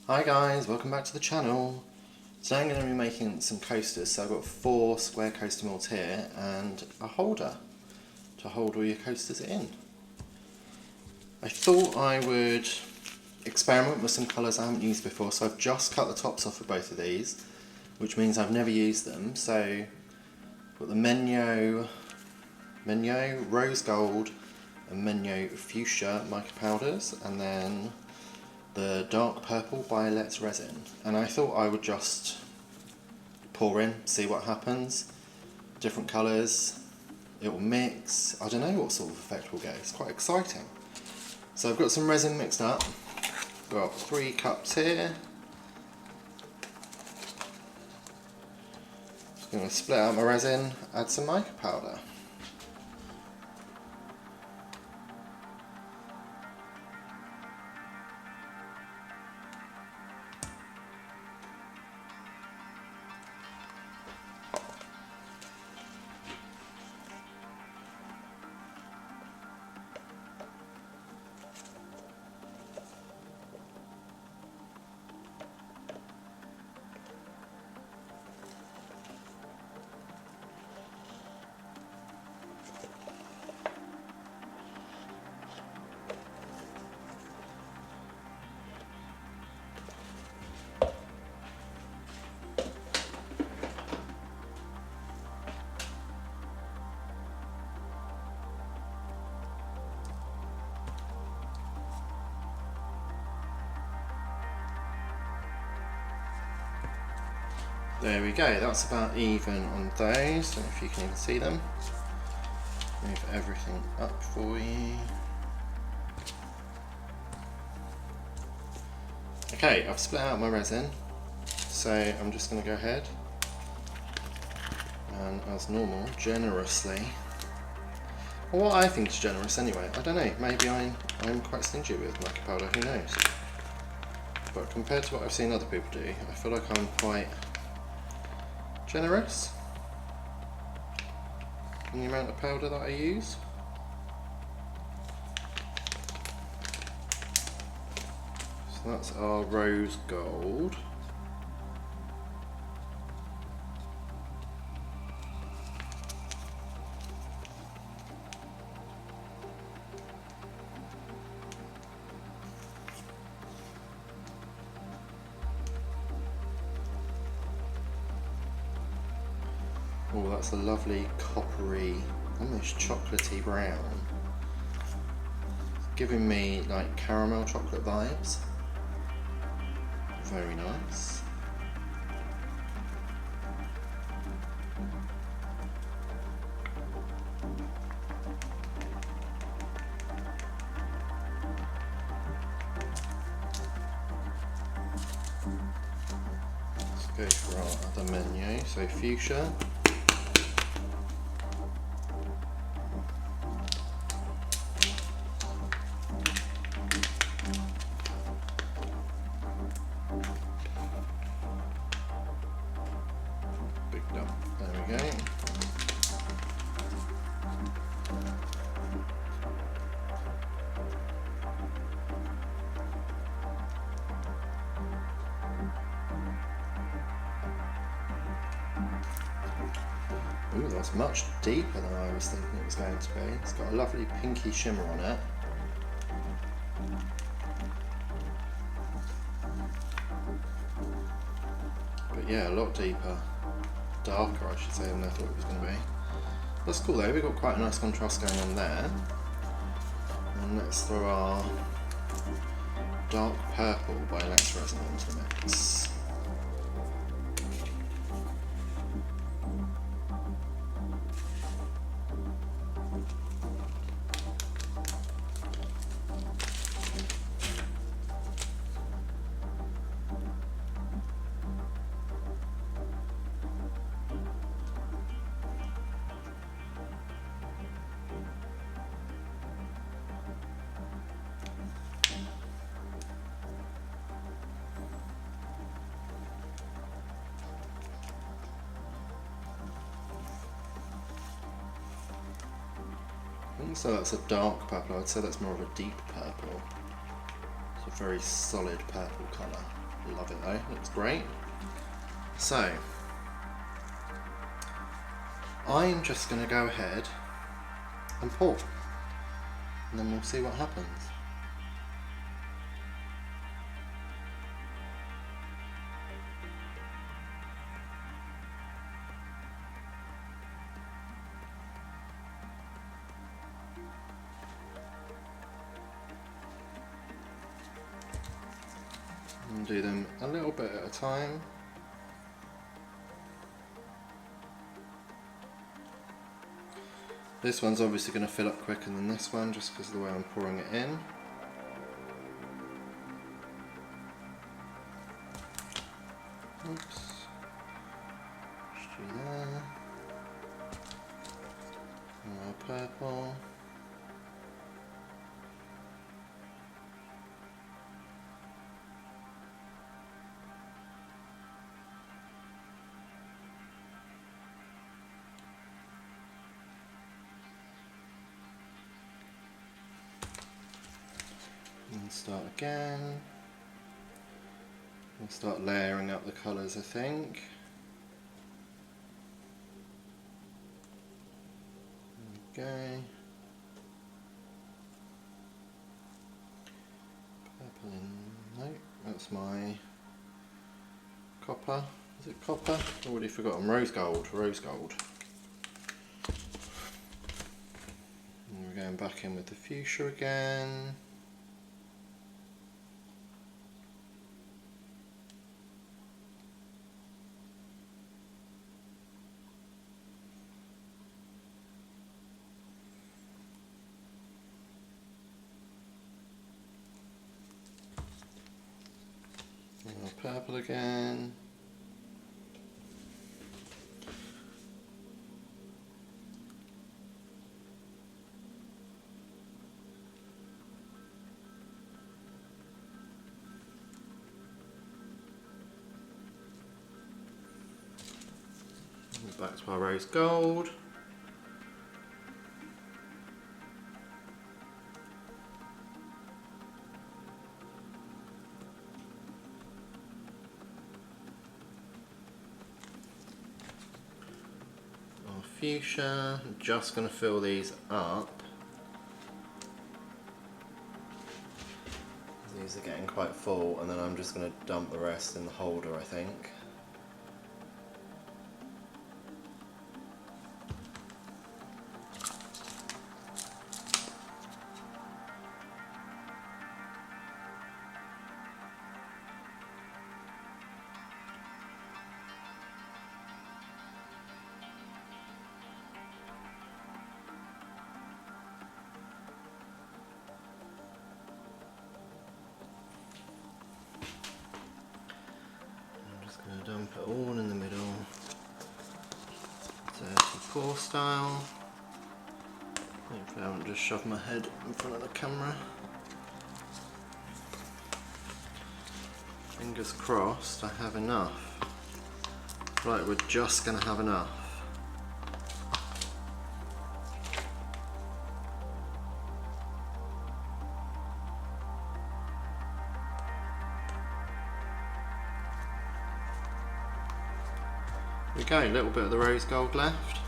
Hi guys, welcome back to the channel. Today I'm going to be making some coasters. So I've got 4 square coaster molds here and a holder to hold all your coasters in. I thought I would experiment with some colours I haven't used before, so I've just cut the tops off of both of these, which means I've never used them. So I've got the Menyo Rose Gold and Menyo Fuchsia mica powders, and then the dark purple Violet resin, and I thought I would just pour in, see what happens. Different colours, it will mix. I don't know what sort of effect we'll get. It's quite exciting. So I've got some resin mixed up. Got 3 cups here. Just going to split out my resin, add some mica powder. There we go, that's about even on those. Don't know if you can even see them. Move everything up for you. Okay, I've split out my resin, so I'm just going to go ahead and, as normal, generously, or what I think is generous anyway, I don't know, maybe I'm quite stingy with mica powder, who knows. But compared to what I've seen other people do, I feel like I'm quite generous in the amount of powder that I use. So that's our rose gold. Oh, that's a lovely coppery, almost chocolatey brown. It's giving me like caramel chocolate vibes. Very nice. Let's go for our other menu, so fuchsia. There we go. Ooh, that's much deeper than I was thinking it was going to be. It's got a lovely pinky shimmer on it. But yeah, a lot deeper. Darker, I should say, than I thought it was going to be. That's cool though, we've got quite a nice contrast going on there. And let's throw our dark purple Violet resin into the mix. So that's a dark purple. I'd say that's more of a deep purple. So very solid purple colour. Love it though, looks great. So, I'm just going to go ahead and pour, and then we'll see what happens. And do them a little bit at a time. This one's obviously going to fill up quicker than this one just because of the way I'm pouring it in. Oops. Just do there. More purple. And start again. We'll start layering up the colours, I think. Okay. Purple in. No, that's my copper. Is it copper? Already forgotten. Rose gold. Rose gold. And we're going back in with the fuchsia again. Purple again. And back to our rose gold. Fuchsia, I'm just going to fill these up. These are getting quite full, and then I'm just going to dump the rest in the holder, I think. I'm going to dump it all in the middle, dirty pour style. Hopefully I haven't just shoved my head in front of the camera. Fingers crossed I have enough. Right, we're just going to have enough. There we go, a little bit of the rose gold left,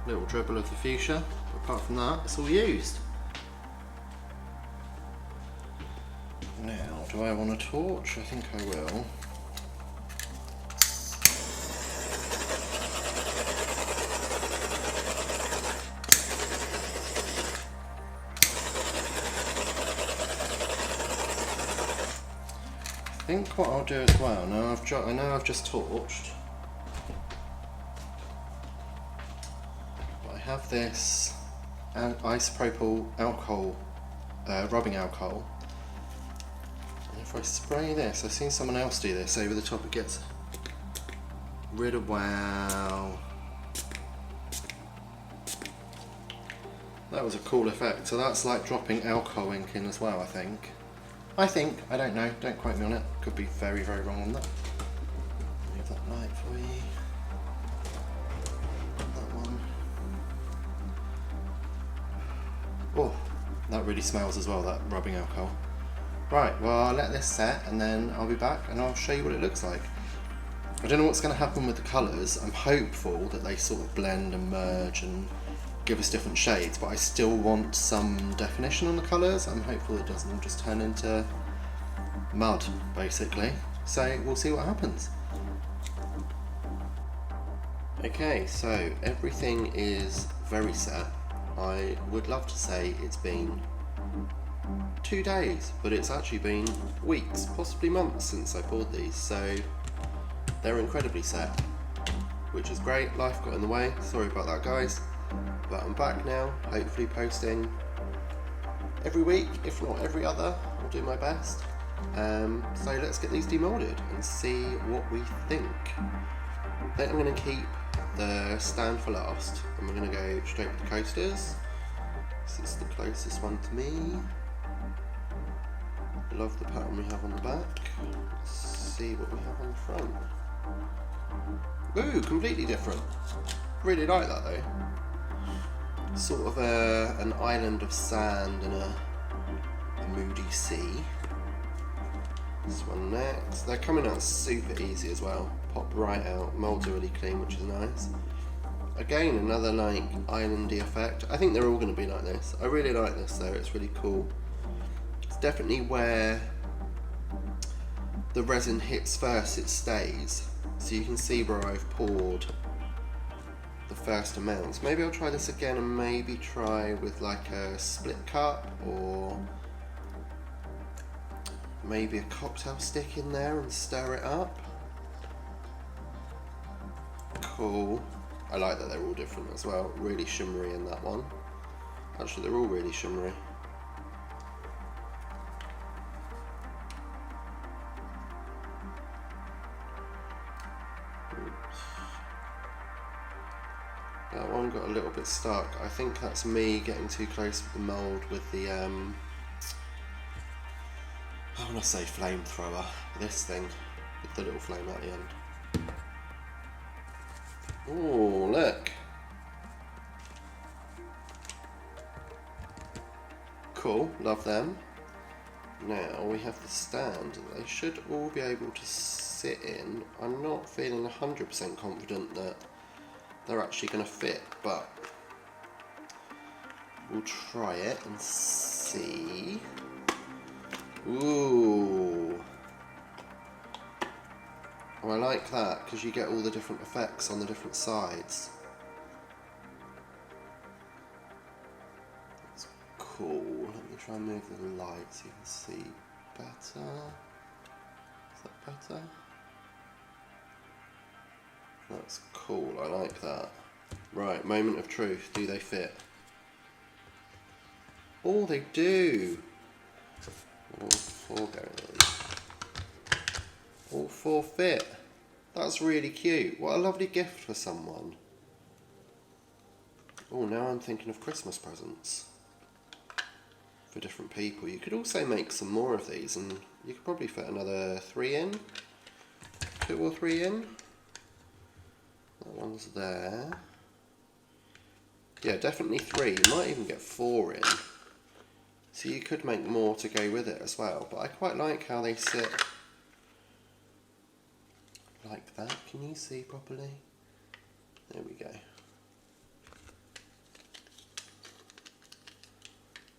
little dribble of the fuchsia, but apart from that it's all used. Now, do I want a torch? I think I will. I think what I'll do as well, now I know I've just torched, but I have this isopropyl alcohol, rubbing alcohol, and if I spray this, I've seen someone else do this over the top, it gets rid of, wow, that was a cool effect. So that's like dropping alcohol ink in as well, I think, I don't know, don't quote me on it, could be very, very wrong on that. Move that light for you. That one. Oh, that really smells as well, that rubbing alcohol. Right, well I'll let this set and then I'll be back and I'll show you what it looks like. I don't know what's going to happen with the colours. I'm hopeful that they sort of blend and merge and give us different shades, but I still want some definition on the colours. I'm hopeful it doesn't all just turn into mud, basically. So we'll see what happens. Okay, so everything is very set. I would love to say it's been 2 days, but it's actually been weeks, possibly months since I poured these, so they're incredibly set, which is great. Life got in the way, sorry about that guys, but I'm back now, hopefully posting every week, if not every other. I'll do my best. So let's get these demolded and see what we think. I think I'm going to keep the stand for last, and we're going to go straight with the coasters. This is the closest one to me. Love the pattern we have on the back. Let's see what we have on the front. Ooh, completely different. Really like that though. Sort of an island of sand and a moody sea. This one next. They're coming out super easy as well. Pop right out. Molds are really clean, which is nice. Again, another like islandy effect. I think they're all going to be like this. I really like this though. It's really cool. It's definitely where the resin hits first, it stays. So you can see where I've poured the first amounts. Maybe I'll try this again and maybe try with like a split cup or maybe a cocktail stick in there and stir it up. Cool. I like that they're all different as well. Really shimmery in that one. Actually, they're all really shimmery. Oops. That one got a little bit stuck. I think that's me getting too close with the mould with the I want to say flamethrower. This thing with the little flame at the end. Oh, look. Cool, love them. Now we have the stand. They should all be able to sit in. I'm not feeling 100% confident that they're actually going to fit, but we'll try it and see. Ooh. Oh, I like that because you get all the different effects on the different sides. That's cool. Let me try and move the light so you can see better. Is that better? That's cool. I like that. Right, moment of truth. Do they fit? Oh, they do. All 4 going in. All 4 fit. That's really cute. What a lovely gift for someone. Oh, now I'm thinking of Christmas presents for different people. You could also make some more of these and you could probably fit another 3 in. 2 or 3 in. That one's there. Yeah, definitely 3. You might even get 4 in. So you could make more to go with it as well. But I quite like how they sit like that. Can you see properly? There we go.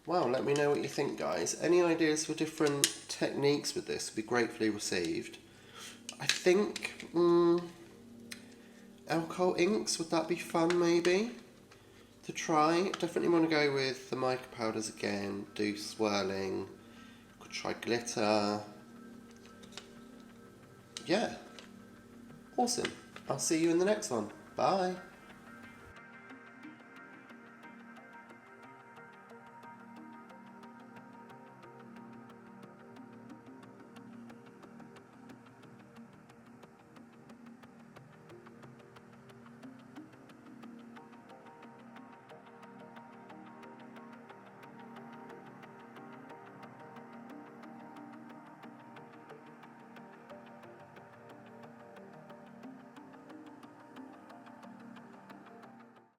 Wow, let me know what you think, guys. Any ideas for different techniques with this would be gratefully received. I think alcohol inks, would that be fun maybe to try? Definitely want to go with the mica powders again, do swirling, could try glitter. Yeah. Awesome. I'll see you in the next one. Bye.